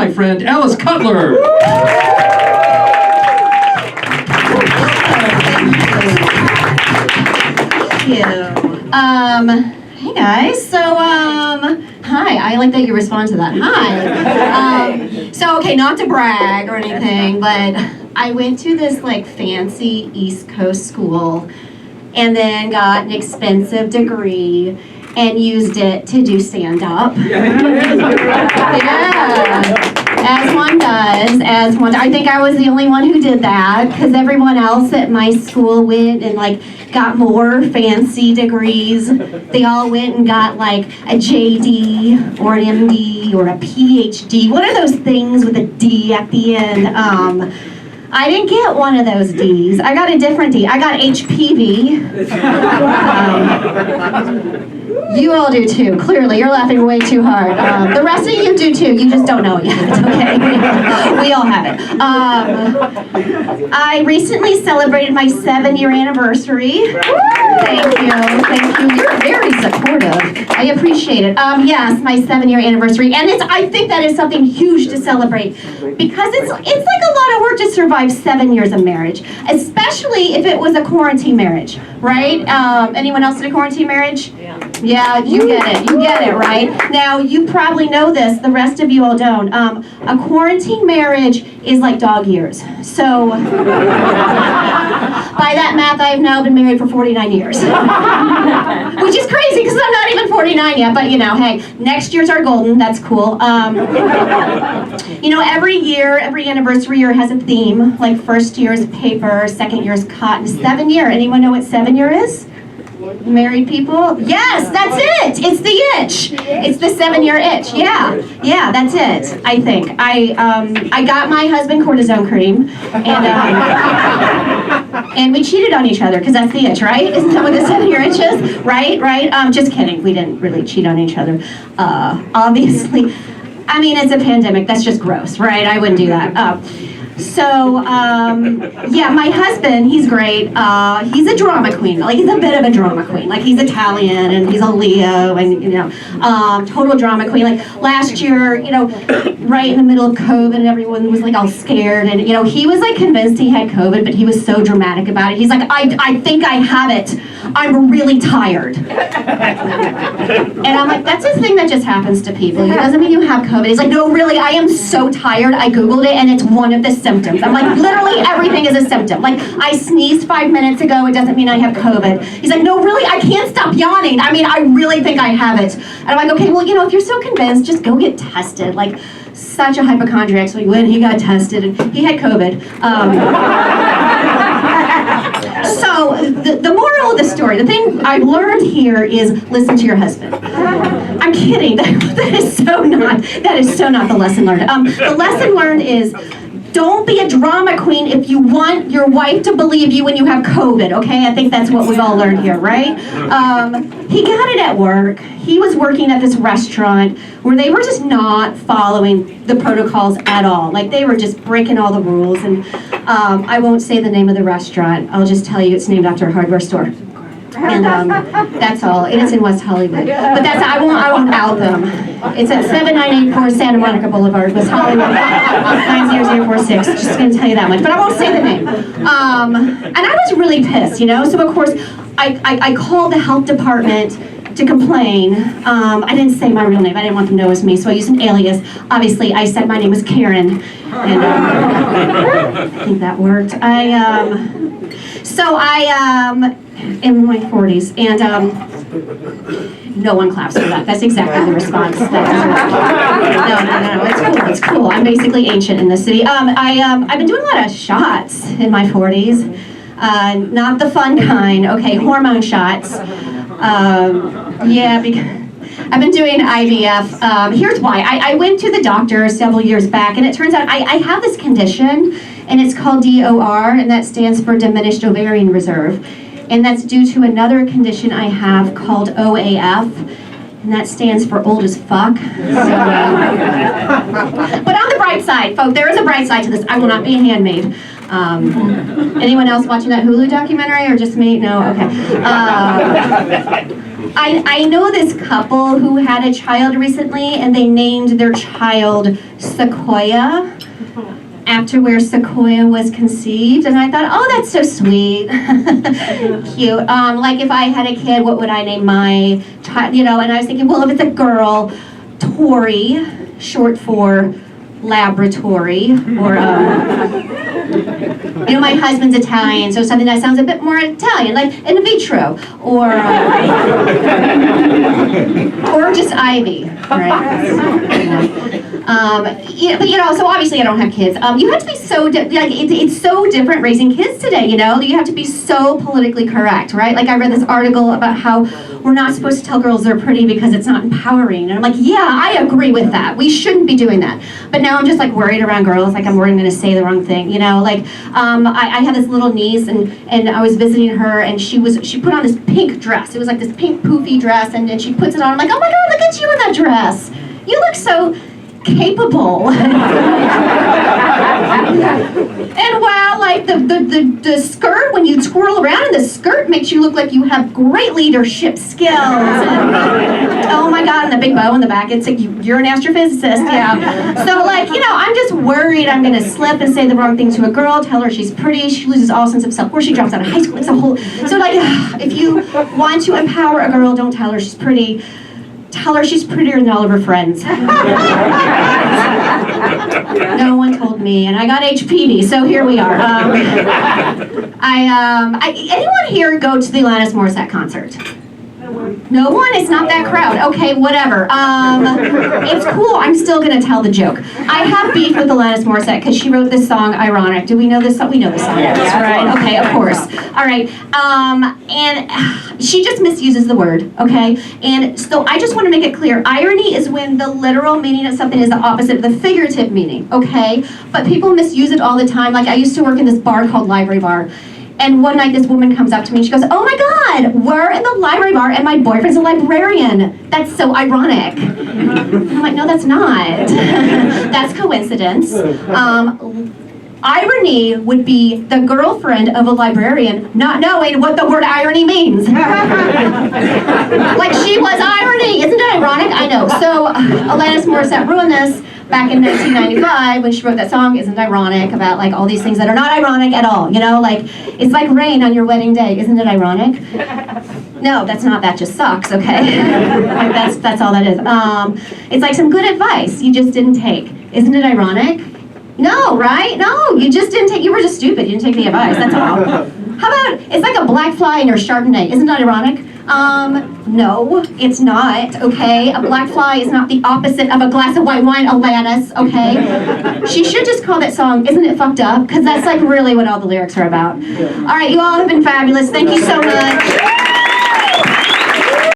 my friend Alice Cutler. Thank you. Hey guys, so, hi, I like that you respond to that, hi. Okay, not to brag or anything, but I went to this, like, fancy East Coast school and then got an expensive degree and used it to do stand-up. Yeah. As one does, I think I was the only one who did that, because everyone else at my school went and, like, got more fancy degrees. They all went and got, like, a JD or an MD or a PhD. What are those things with a D at the end? I didn't get one of those Ds. I got a different D. I got HPV. You all do too, clearly. You're laughing way too hard. The rest of you do too, you just don't know it yet, okay? We all have it. I recently celebrated my 7-year anniversary. Thank you. You're very supportive. I appreciate it. Yes, my 7-year anniversary. And I think that is something huge to celebrate, because it's like a lot of work to survive 7 years of marriage, especially if it was a quarantine marriage, right? Anyone else in a quarantine marriage? Yeah, you get it, right? Now, you probably know this, the rest of you all don't. A quarantine marriage is like dog years. So, by that math, I have now been married for 49 years. Which is crazy, because I'm not even 49 yet, but hey, next year's our golden, that's cool. Every year, every anniversary year has a theme, like first year is paper, second year is cotton, 7 year. Anyone know what 7 year is? Married people? Yes, that's it. It's the itch. It's the 7-year itch. Yeah, that's it. I think I got my husband cortisone cream, and we cheated on each other, because that's the itch, right? Isn't that what the 7-year itch is? Right. Just kidding. We didn't really cheat on each other. Obviously, I mean, it's a pandemic. That's just gross, right? I wouldn't do that. My husband, he's great. He's a drama queen. Like, he's a bit of a drama queen. Like, he's Italian, and he's a Leo, and, total drama queen. Like, last year, right in the middle of COVID, and everyone was, like, all scared, and, he was, like, convinced he had COVID, but he was so dramatic about it. He's like, I think I have it. I'm really tired. And I'm like, that's a thing that just happens to people. It doesn't mean you have COVID. He's like, no, really, I am so tired. I Googled it, and it's one of the symptoms. I'm like, literally everything is a symptom. Like, I sneezed 5 minutes ago, it doesn't mean I have COVID. He's like, no, really, I can't stop yawning. I mean, I really think I have it. And I'm like, okay, well, if you're so convinced, just go get tested. Like, such a hypochondriac, so he went, he got tested, and he had COVID. So, the moral of the story, the thing I've learned here is listen to your husband. I'm kidding, that is so not the lesson learned. The lesson learned is, don't be a drama queen if you want your wife to believe you when you have COVID, okay? I think that's what we've all learned here, right? He got it at work. He was working at this restaurant where they were just not following the protocols at all. Like, they were just breaking all the rules. And I won't say the name of the restaurant. I'll just tell you it's named after a hardware store. And that's all. And it's in West Hollywood. But I won't out them. It's at 7984 Santa Monica Boulevard, West Hollywood, 90046. Just going to tell you that much. But I won't say the name. And I was really pissed, So, of course, I called the health department to complain. I didn't say my real name. I didn't want them to know it was me, so I used an alias. Obviously, I said my name was Karen. And I think that worked. In my 40s, and no one claps for that. That's exactly the response. No, it's cool. I'm basically ancient in this city. I've been doing a lot of shots in my 40s. Not the fun kind, okay, hormone shots. Because I've been doing IVF. Here's why. I went to the doctor several years back, and it turns out I have this condition, and it's called DOR, and that stands for diminished ovarian reserve. And that's due to another condition I have called OAF, and that stands for old as fuck. So, but on the bright side, folks, there is a bright side to this. I will not be a handmaid. Anyone else watching that Hulu documentary, or just me? No? Okay. I know this couple who had a child recently, and they named their child Sequoia, after where Sequoia was conceived, and I thought, oh, that's so sweet, cute. Like if I had a kid, what would I name my child? You know, and I was thinking, well, if it's a girl, Tori, short for laboratory, or you know, my husband's Italian, so something that sounds a bit more Italian, like in vitro, or just Ivy, right? Yeah, but you know, so obviously I don't have kids. You have to be so like it's so different raising kids today. You know, you have to be so politically correct, right? Like I read this article about how we're not supposed to tell girls they're pretty because it's not empowering, and I'm like, yeah, I agree with that. We shouldn't be doing that. But now I'm just like worried around girls. Like I'm worried I'm going to say the wrong thing. You know, like I had this little niece, and I was visiting her, and she put on this pink dress. It was like this pink poofy dress, and then she puts it on. I'm like, oh my God, look at you in that dress. You look so capable. And wow, like the skirt, when you twirl around in the skirt, makes you look like you have great leadership skills. And, oh my God, and the big bow in the back, it's like you're an astrophysicist, yeah. So like, you know, I'm just worried I'm gonna slip and say the wrong thing to a girl, tell her she's pretty, she loses all sense of self-worth, she drops out of high school, it's a whole, so like, if you want to empower a girl, don't tell her she's pretty. Tell her she's prettier than all of her friends. No one told me, and I got HPV, so here we are. Anyone here go to the Alanis Morissette concert? No one? It's not that crowd. Okay, whatever. It's cool. I'm still going to tell the joke. I have beef with Alanis Morissette because she wrote this song, Ironic. Do we know this song? We know this song, yes, right? Okay, of course. All right. And she just misuses the word, okay? And so I just want to make it clear. Irony is when the literal meaning of something is the opposite of the figurative meaning, okay? But people misuse it all the time. Like I used to work in this bar called Library Bar. And one night this woman comes up to me and she goes, oh my God, we're in the library bar and my boyfriend's a librarian. That's so ironic. I'm like, no, that's not. That's coincidence. Irony would be the girlfriend of a librarian not knowing what the word irony means. Like she was irony. Isn't it ironic? I know. So Alanis Morissette ruined this back in 1995 when she wrote that song, Isn't It Ironic, about like all these things that are not ironic at all. You know, like it's like rain on your wedding day. Isn't it ironic? No, that's not. That just sucks. Okay, like that's all that is. It's like some good advice you just didn't take. Isn't it ironic? No, right? No, you just didn't take. You were just stupid. You didn't take the advice. That's all. How about it's like a black fly in your Chardonnay? Isn't that ironic? No, it's not, okay? A black fly is not the opposite of a glass of white wine, Alanis, okay? She should just call that song, Isn't It Fucked Up? Because that's like really what all the lyrics are about. All right, you all have been fabulous. Thank you so much.